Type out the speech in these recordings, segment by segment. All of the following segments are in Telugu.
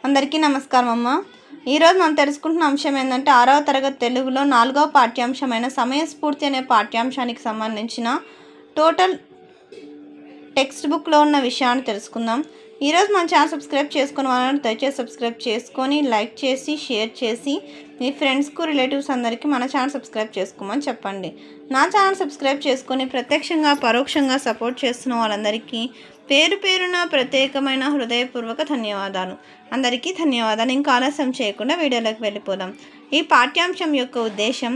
అందరికీ నమస్కారం అమ్మ. ఈరోజు మనం తెలుసుకుంటున్న అంశం ఏంటంటే 6వ తరగతి తెలుగులో 4వ పాఠ్యాంశమైన సమయస్ఫూర్తి అనే పాఠ్యాంశానికి సంబంధించిన టోటల్ టెక్స్ట్ బుక్లో ఉన్న విషయాన్ని తెలుసుకుందాం. ఈరోజు మన ఛానల్ సబ్స్క్రైబ్ చేసుకుని వాళ్ళని దయచేసి సబ్స్క్రైబ్ చేసుకొని లైక్ చేసి షేర్ చేసి మీ ఫ్రెండ్స్కు రిలేటివ్స్ అందరికీ మన ఛానల్ సబ్స్క్రైబ్ చేసుకోమని చెప్పండి. నా ఛానల్ సబ్స్క్రైబ్ చేసుకొని ప్రత్యక్షంగా పరోక్షంగా సపోర్ట్ చేస్తున్న వాళ్ళందరికీ పేరు పేరున ప్రత్యేకమైన హృదయపూర్వక ధన్యవాదాలు. అందరికీ ధన్యవాదాలు. ఇంకా ఆలస్యం చేయకుండా వీడియోలోకి వెళ్ళిపోదాం. ఈ పాఠ్యాంశం యొక్క ఉద్దేశం,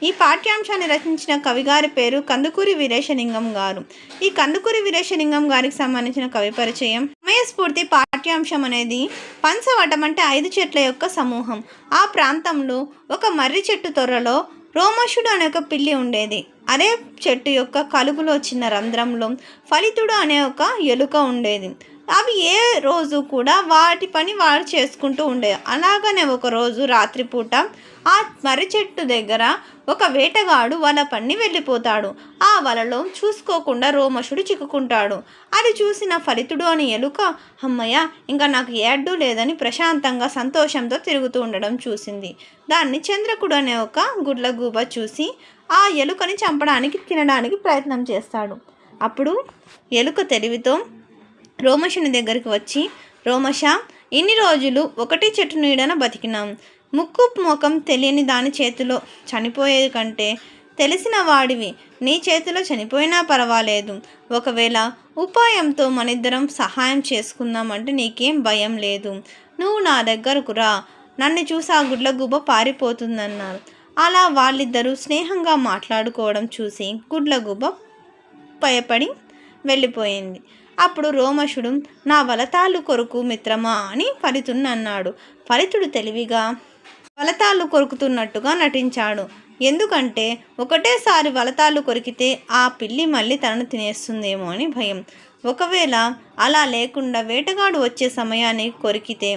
ఈ పాఠ్యాంశాన్ని రచించిన కవిగారి పేరు కందుకూరి వీరేశలింగం గారు. ఈ కందుకూరి వీరేశలింగం గారికి సంబంధించిన కవి పరిచయం. సమయస్ఫూర్తి పాఠ్యాంశం అనేది పంచవటం అంటే 5 చెట్ల యొక్క సమూహం. ఆ ప్రాంతంలో ఒక మర్రి చెట్టు తొర్రలో రోమశుడు అనే ఒక పిల్లి ఉండేది. అదే చెట్టు యొక్క కలుగులో చిన్న రంధ్రంలో ఫలితుడు అనే ఒక ఎలుక ఉండేది. అవి ఏ రోజు కూడా వాటి పని వారు చేసుకుంటూ ఉండేది. అలాగనే ఒకరోజు రాత్రిపూట ఆ మర్రి చెట్టు దగ్గర ఒక వేటగాడు వల పన్ని వెళ్ళిపోతాడు. ఆ వలలో చూసుకోకుండా రోమశుడు చిక్కుకుంటాడు. అది చూసిన ఫలితుడు అనే ఎలుక, అమ్మయ్య ఇంకా నాకు ఏ అడ్డు లేదని ప్రశాంతంగా సంతోషంతో తిరుగుతూ ఉండడం చూసింది. దాన్ని చంద్రకుడు అనే ఒక గుడ్లగూబ చూసి ఆ ఎలుకని చంపడానికి తినడానికి ప్రయత్నం చేస్తాడు. అప్పుడు ఎలుక తెలివితో రోమశుని దగ్గరికి వచ్చి, రోమశ, ఇన్ని రోజులు ఒకటి చెట్టు నీడన బతికినాం. ముక్కు ముఖం తెలియని దాని చేతిలో చనిపోయేది కంటే తెలిసిన వాడివి నీ చేతిలో చనిపోయినా పర్వాలేదు. ఒకవేళ ఉపాయంతో మనిద్దరం సహాయం చేసుకుందామంటే నీకేం భయం లేదు. నువ్వు నా దగ్గరకు రా, నన్ను చూసి ఆ గుడ్లగూబ పారిపోతుందన్నారు. అలా వాళ్ళిద్దరూ స్నేహంగా మాట్లాడుకోవడం చూసి గుడ్లగూబ భయపడి వెళ్ళిపోయింది. అప్పుడు రోమశుడు, నా వలతాళ్ళు కొరుకు మిత్రమా అని ఫలితుడిని అన్నాడు. ఫలితుడు తెలివిగా వలతాళ్ళు కొరుకుతున్నట్టుగా నటించాడు. ఎందుకంటే ఒకటేసారి వలతాళ్ళు కొరికితే ఆ పిల్లి మళ్ళీ తనను తినేస్తుందేమో అని భయం. ఒకవేళ అలా లేకుండా వేటగాడు వచ్చే సమయానికి కొరికితే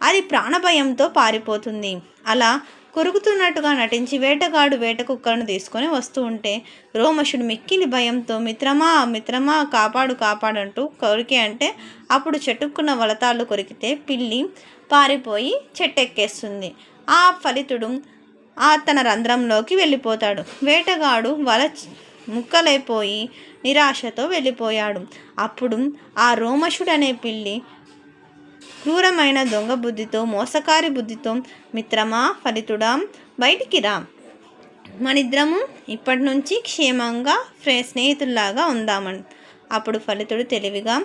అది ప్రాణభయంతో పారిపోతుంది. అలా కొరుకుతున్నట్టుగా నటించి వేటగాడు వేట కుక్కలను తీసుకొని వస్తూ ఉంటే రోమశుడు మిక్కిలి భయంతో మిత్రమా మిత్రమా కాపాడు కాపాడంటూ కొరికే అంటే అప్పుడు చెట్టుకున్న వలతాళ్ళు కొరికితే పిల్లి పారిపోయి చెట్టెక్కేస్తుంది. ఆ ఫలితుడు తన రంధ్రంలోకి వెళ్ళిపోతాడు. వేటగాడు వల ముక్కలైపోయి నిరాశతో వెళ్ళిపోయాడు. అప్పుడు ఆ రోమశుడు అనే పిల్లి క్రూరమైన దొంగ బుద్ధితో మోసకారి బుద్ధితో, మిత్రమా ఫలితుడా బయటికి రా, మనిద్దరము ఇప్పటి నుంచి క్షేమంగా స్నేహితుల్లాగా ఉందామని. అప్పుడు ఫలితుడు తెలివిగా,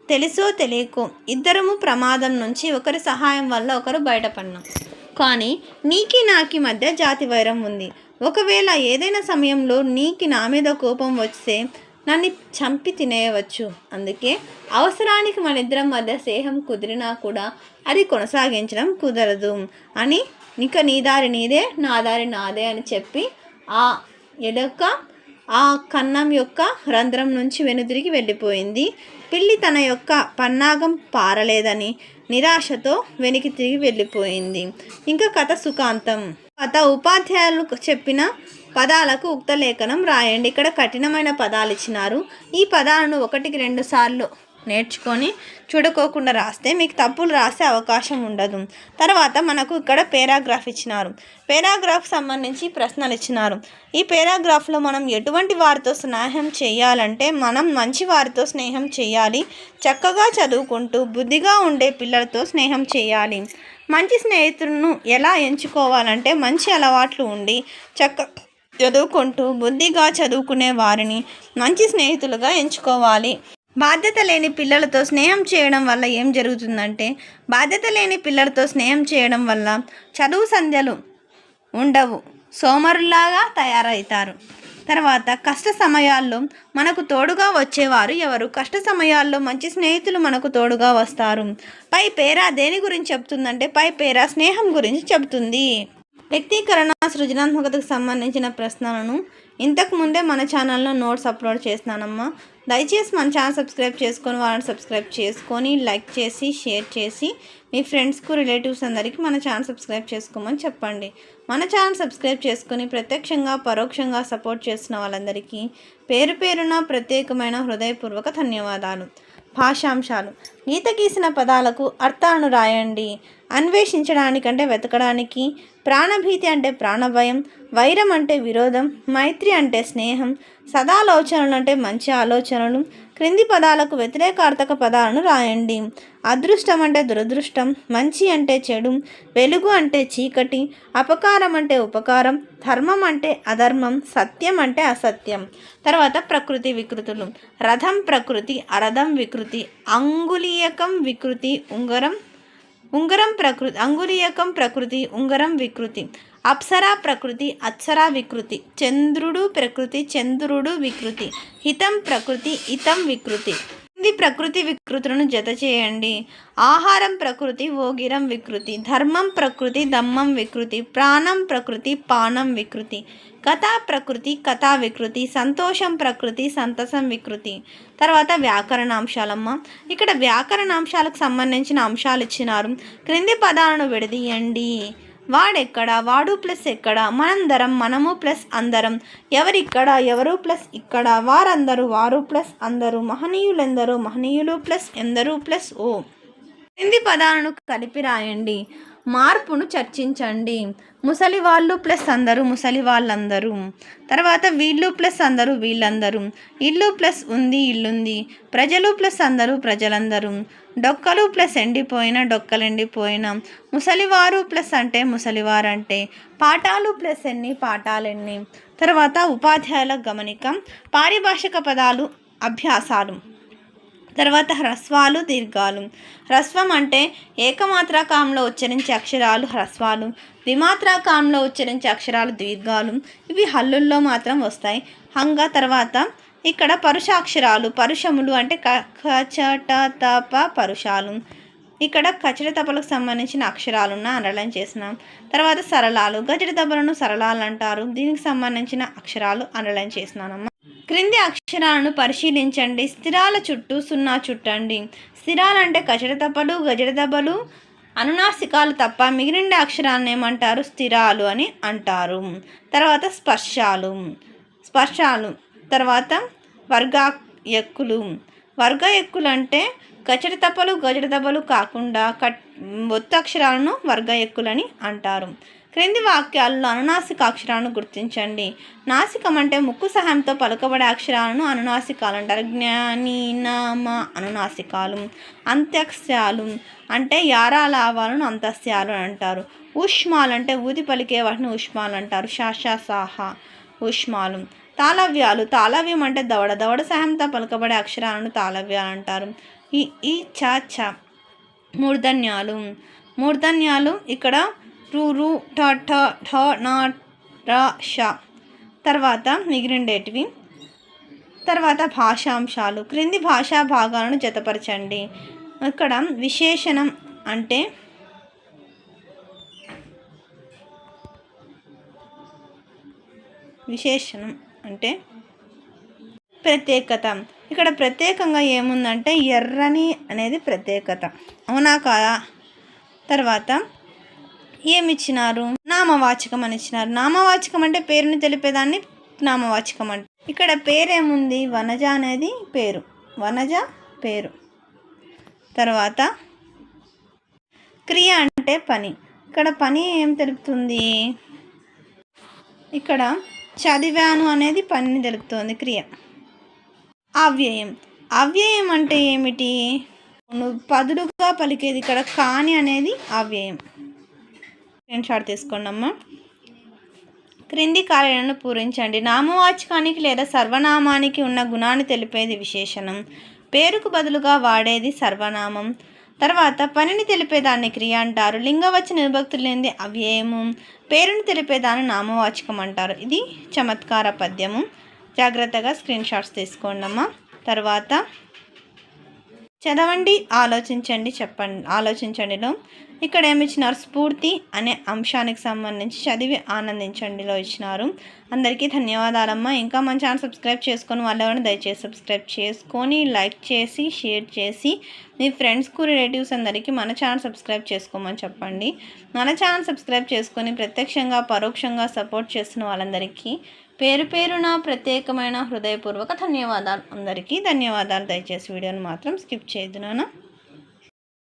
తెలుసో తెలియకో ఇద్దరము ప్రమాదం నుంచి ఒకరి సహాయం వల్ల ఒకరు బయటపడినాం. కానీ నీకి నాకి మధ్య జాతి వైరం ఉంది. ఒకవేళ ఏదైనా సమయంలో నీకి నా మీద కోపం వస్తే నన్ను చంపి తినేయవచ్చు. అందుకే అవసరానికి మన ఇద్దరం మధ్య స్నేహం కుదిరినా కూడా అది కొనసాగించడం కుదరదు అని ఇక నీ దారి నీదే నా దారి నాదే అని చెప్పి ఆ ఎలుక ఆ కన్నం యొక్క రంధ్రం నుంచి వెనుదిరిగి వెళ్ళిపోయింది. పిల్లి తన యొక్క పన్నాగం పారలేదని నిరాశతో వెనక్కి తిరిగి వెళ్ళిపోయింది. ఇంకా కథ సుఖాంతం. కథ ఉపాధ్యాయులు చెప్పిన పదాలకు ఉక్తలేఖనం రాయండి. ఇక్కడ కఠినమైన పదాలు ఇచ్చినారు. ఈ పదాలను 1-2 సార్లు నేర్చుకొని చూడుకోకుండా రాస్తే మీకు తప్పులు రాసే అవకాశం ఉండదు. తర్వాత మనకు ఇక్కడ పేరాగ్రాఫ్ ఇచ్చినారు. పేరాగ్రాఫ్ సంబంధించి ప్రశ్నలు ఇచ్చినారు. ఈ పేరాగ్రాఫ్లో మనం ఎటువంటి వారితో స్నేహం చేయాలంటే మనం మంచి వారితో స్నేహం చేయాలి. చక్కగా చదువుకుంటూ బుద్ధిగా ఉండే పిల్లలతో స్నేహం చేయాలి. మంచి స్నేహితులను ఎలా ఎంచుకోవాలంటే మంచి అలవాట్లు ఉండి చదువుకుంటూ బుద్ధిగా చదువుకునే వారిని మంచి స్నేహితులుగా ఎంచుకోవాలి. బాధ్యత లేని పిల్లలతో స్నేహం చేయడం వల్ల ఏం జరుగుతుందంటే బాధ్యత లేని పిల్లలతో స్నేహం చేయడం వల్ల చదువు సంధ్యలు ఉండవు, సోమరులాగా తయారవుతారు. తర్వాత కష్ట సమయాల్లో మనకు తోడుగా వచ్చేవారు ఎవరు? కష్ట సమయాల్లో మంచి స్నేహితులు మనకు తోడుగా వస్తారు. పై పేరా దేని గురించి చెప్తుందంటే పై పేరా స్నేహం గురించి చెబుతుంది. వ్యక్తీకరణ సృజనాత్మకతకు సంబంధించిన ప్రశ్నలను ఇంతకుముందే మన ఛానల్లో నోట్స్ అప్లోడ్ చేస్తున్నానమ్మా. దయచేసి మన ఛానల్ సబ్స్క్రైబ్ చేసుకొని వాళ్ళని సబ్స్క్రైబ్ చేసుకొని లైక్ చేసి షేర్ చేసి మీ ఫ్రెండ్స్కు రిలేటివ్స్ అందరికీ మన ఛానల్ సబ్స్క్రైబ్ చేసుకోమని చెప్పండి. మన ఛానల్ సబ్స్క్రైబ్ చేసుకొని ప్రత్యక్షంగా పరోక్షంగా సపోర్ట్ చేస్తున్న వాళ్ళందరికీ పేరు పేరున ప్రత్యేకమైన హృదయపూర్వక ధన్యవాదాలు. భాషాంశాలు. గీత గీసిన పదాలకు అర్థాలను రాయండి. అన్వేషించడానికంటే వెతకడానికి, ప్రాణభీతి అంటే ప్రాణభయం, వైరం అంటే విరోధం, మైత్రి అంటే స్నేహం, సదాలోచనలు అంటే మంచి ఆలోచనలు. క్రింది పదాలకు వ్యతిరేకార్థక పదాలను రాయండి. అదృష్టం అంటే దురదృష్టం, మంచి అంటే చెడు, వెలుగు అంటే చీకటి, అపకారం అంటే ఉపకారం, ధర్మం అంటే అధర్మం, సత్యం అంటే అసత్యం. తర్వాత ప్రకృతి వికృతులు. రథం ప్రకృతి, అరథం వికృతి, అంగుళీయకం వికృతి, ఉంగరం ప్రకృతి, అంగుళీయకం ప్రకృతి, ఉంగరం వికృతి, అప్సరా ప్రకృతి, అప్సరా వికృతి, చంద్రుడు ప్రకృతి, చంద్రుడు వికృతి, హితం ప్రకృతి, హితం వికృతి. ఇది ప్రకృతి వికృతులను జత చేయండి. ఆహారం ప్రకృతి, ఓగిరం వికృతి, ధర్మం ప్రకృతి, దమ్మం వికృతి, ప్రాణం ప్రకృతి, పానం వికృతి, కథా ప్రకృతి, కథా వికృతి, సంతోషం ప్రకృతి, సంతసం వికృతి. తర్వాత వ్యాకరణాంశాలమ్మ. ఇక్కడ వ్యాకరణాంశాలకు సంబంధించిన అంశాలు ఇచ్చినారు. క్రింది పదాలను విడదీయండి. వాడెక్కడ, వాడు ప్లస్ ఎక్కడ, మనందరం, మనము ప్లస్ అందరం, ఎవరిక్కడ, ఎవరు ప్లస్ ఇక్కడ, వారందరూ, వారు ప్లస్ అందరూ, మహనీయులెందరూ, మహనీయులు ప్లస్ ఎందరూ ప్లస్ ఓ. క్రింది పదాలను కలిపి రాయండి. మార్పును చర్చించండి. ముసలివాళ్ళు ప్లస్ అందరూ, ముసలి వాళ్ళందరూ. తర్వాత వీళ్ళు ప్లస్ అందరూ, వీళ్ళందరూ. ఇల్లు ప్లస్ ఉంది, ఇల్లుంది. ప్రజలు ప్లస్ అందరూ, ప్రజలందరూ. డొక్కలు ప్లస్ ఎండిపోయిన, డొక్కలెండిపోయిన. ముసలివారు ప్లస్ అంటే ముసలివారంటే. పాఠాలు ప్లస్ ఎన్ని, పాఠాలెన్ని. తర్వాత ఉపాధ్యాయుల గమనిక. పారిభాషిక పదాలు అభ్యాసాలు. తర్వాత హ్రస్వాలు, దీర్ఘాలు. హ్రస్వం అంటే ఏకమాత్రాకాంలో ఉచ్చరించే అక్షరాలు హ్రస్వాలు, ద్విమాత్రాకాంలో ఉచ్చరించే అక్షరాలు దీర్ఘాలు. ఇవి హల్లుల్లో మాత్రం వస్తాయి. తర్వాత ఇక్కడ పరుషాక్షరాలు. పరుషములు అంటే కచట తప పరుషాలు. ఇక్కడ కచట తపలకు సంబంధించిన అక్షరాలున్న అండర్లైన్ చేసినాం. తర్వాత సరళాలు. గజట తపలను సరళాలు అంటారు. దీనికి సంబంధించిన అక్షరాలు అండర్లైన్ చేసినానమ్మా. క్రింది అక్షరాలను పరిశీలించండి. స్థిరాల చుట్టూ సున్నా చుట్టండి. స్థిరాలు అంటే కచట తపలు, గజట తపలు, అనునాసికాలు తప్ప మిగిలిన అక్షరాలను ఏమంటారు? స్థిరాలు అని అంటారు. తర్వాత స్పర్శాలు. తర్వాత వర్గ ఎక్కులు. వర్గ ఎక్కులు అంటే కచట తపలు, గజట తపలు కాకుండా ఒత్తు అక్షరాలను వర్గ ఎక్కులని అంటారు. క్రింది వాక్యాల్లో అనునాసిక అక్షరాలను గుర్తించండి. నాసికం అంటే ముక్కు సహాయంతో పలుకబడే అక్షరాలను అనునాసికాలు అంటారు. జ్ఞాని, నామ అనునాసికాలు. అంత్యస్యాలు అంటే యారాలావాలను అంతస్యాలు అంటారు. ఊష్మాలు అంటే ఊది పలికే వాటిని ఊష్మాలు అంటారు. సాహ ఊష్మాలు. తాళవ్యాలు. తాళవ్యం అంటే దవడ సహాయంతో పలుకబడే అక్షరాలను తాళవ్యాలు అంటారు. ఈ చ మూర్ధన్యాలు. ఇక్కడ రు ఠ ఠ ఠ న ర ష. తర్వాత మిగిలిండేటివి. తర్వాత భాషాంశాలు. క్రింది భాషా భాగాలను జతపరచండి. ఇక్కడ విశేషణం అంటే ప్రత్యేకత. ఇక్కడ ప్రత్యేకంగా ఏముందంటే ఎర్రని అనేది ప్రత్యేకత. అవునా కాదా? తర్వాత ఏమిచ్చినారు? నామవాచకం అని ఇచ్చినారు. నామవాచకం అంటే పేరుని తెలిపేదాన్ని నామవాచకం అంటే. ఇక్కడ పేరేముంది? వనజ అనేది పేరు. వనజ పేరు. తర్వాత క్రియ అంటే పని. ఇక్కడ పని ఏం తెలుపుతుంది? ఇక్కడ చదివాను అనేది పనిని తెలుపుతుంది క్రియ. అవ్యయం అంటే ఏమిటి? పదులుగా పలికేది. ఇక్కడ కాని అనేది అవ్యయం. స్క్రీన్‌షాట్ తీసుకోండి అమ్మా. క్రింది ఖాళీలను పూరించండి. నామవాచకానికి లేదా సర్వనామానికి ఉన్న గుణాన్ని తెలిపేది విశేషణం. పేరుకు బదులుగా వాడేది సర్వనామం. తర్వాత పనిని తెలిపేదాన్ని క్రియ అంటారు. లింగవచన విభక్తులు లేనిది అవ్యయము. పేరుని తెలిపేదాన్ని నామవాచకం అంటారు. ఇది చమత్కార పద్యము. జాగ్రత్తగా స్క్రీన్‌షాట్స్ తీసుకోండి అమ్మా. తర్వాత చదవండి, ఆలోచించండి, చెప్పండి. ఆలోచించండిలో ఇక్కడ ఏమి ఇచ్చినారు? స్ఫూర్తి అనే అంశానికి సంబంధించి చదివి ఆనందించండిలో ఇచ్చినారు. అందరికీ ధన్యవాదాలమ్మా. ఇంకా మన ఛానల్ సబ్స్క్రైబ్ చేసుకొని వాళ్ళెవరైనా దయచేసి సబ్స్క్రైబ్ చేసుకొని లైక్ చేసి షేర్ చేసి మీ ఫ్రెండ్స్కు రిలేటివ్స్ అందరికీ మన ఛానల్ సబ్స్క్రైబ్ చేసుకోమని చెప్పండి. మన ఛానల్ సబ్స్క్రైబ్ చేసుకొని ప్రత్యక్షంగా పరోక్షంగా సపోర్ట్ చేస్తున్న వాళ్ళందరికీ పేరు పేరున ప్రత్యేకమైన హృదయపూర్వక ధన్యవాదాలు. అందరికీ ధన్యవాదాలు. దయచేసి వీడియోని మాత్రం స్కిప్ చేయొద్దు నాన్న.